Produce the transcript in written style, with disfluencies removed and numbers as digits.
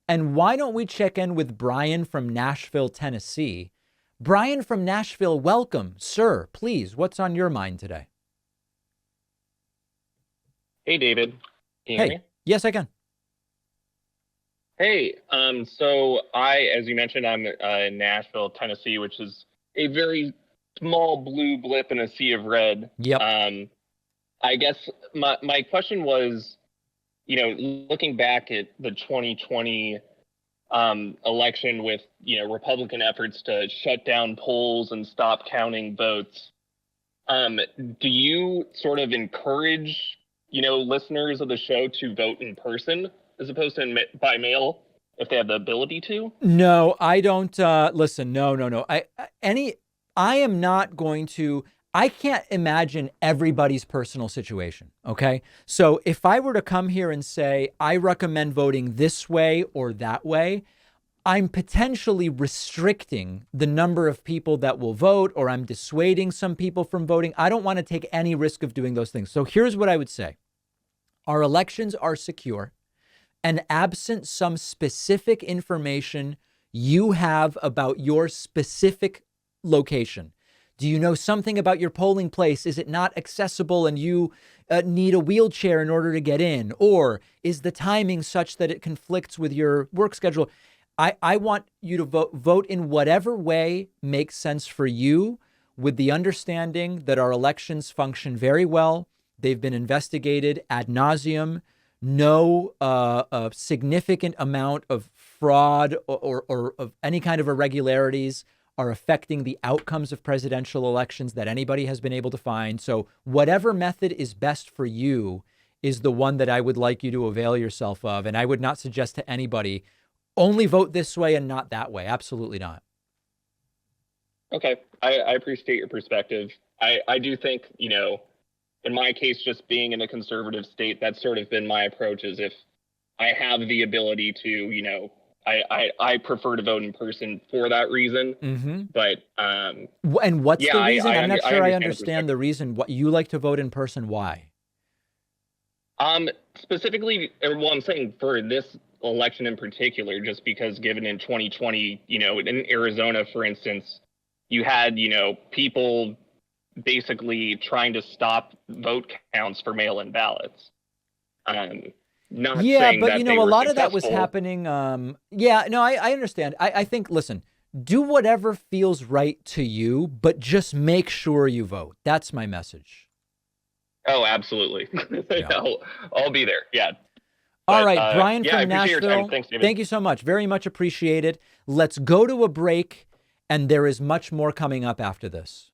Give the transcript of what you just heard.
And why don't we check in with Brian from Nashville, Tennessee? Brian from Nashville, welcome, sir. Please, what's on your mind today? Hey, David. Can you hear Hey, me? yes, I can. Hey, as you mentioned, I'm in Nashville, Tennessee, which is a very small blue blip in a sea of red. Yep. I guess my question was, looking back at the 2020 election with, Republican efforts to shut down polls and stop counting votes, do you sort of encourage, listeners of the show to vote in person as opposed to by mail if they have the ability to? No, I don't. Listen, no. I am not going to. I can't imagine everybody's personal situation. Okay. So if I were to come here and say, I recommend voting this way or that way, I'm potentially restricting the number of people that will vote, or I'm dissuading some people from voting. I don't want to take any risk of doing those things. So here's what I would say. Our elections are secure. And absent some specific information you have about your specific location. Do you know something about your polling place? Is it not accessible and you need a wheelchair in order to get in? Or is the timing such that it conflicts with your work schedule? I want you to vote in whatever way makes sense for you, with the understanding that our elections function very well. They've been investigated ad nauseum. No a significant amount of fraud or of any kind of irregularities are affecting the outcomes of presidential elections that anybody has been able to find. So whatever method is best for you is the one that I would like you to avail yourself of. And I would not suggest to anybody only vote this way and not that way. Absolutely not. Okay, I appreciate your perspective. I do think, in my case, just being in a conservative state, that's sort of been my approach, is if I have the ability to, I prefer to vote in person for that reason. Mm-hmm. But And what's yeah, the reason? I'm not I sure I understand the understand the perspective. reason what you like to vote in person. Why? Specifically, well, I'm saying for this election in particular, just because given in 2020, in Arizona, for instance, you had, people basically trying to stop vote counts for mail-in ballots. Um, Not Yeah, saying but that they a were lot of that was successful. happening. Yeah, no, I understand. I think, listen, do whatever feels right to you, but just make sure you vote. That's my message. Oh, absolutely. Yeah. I'll be there. Yeah. All But right, Brian yeah, I from appreciate your time. Nashville, Thanks, David. thank you so much. Very much appreciated. Let's go to a break, and there is much more coming up after this.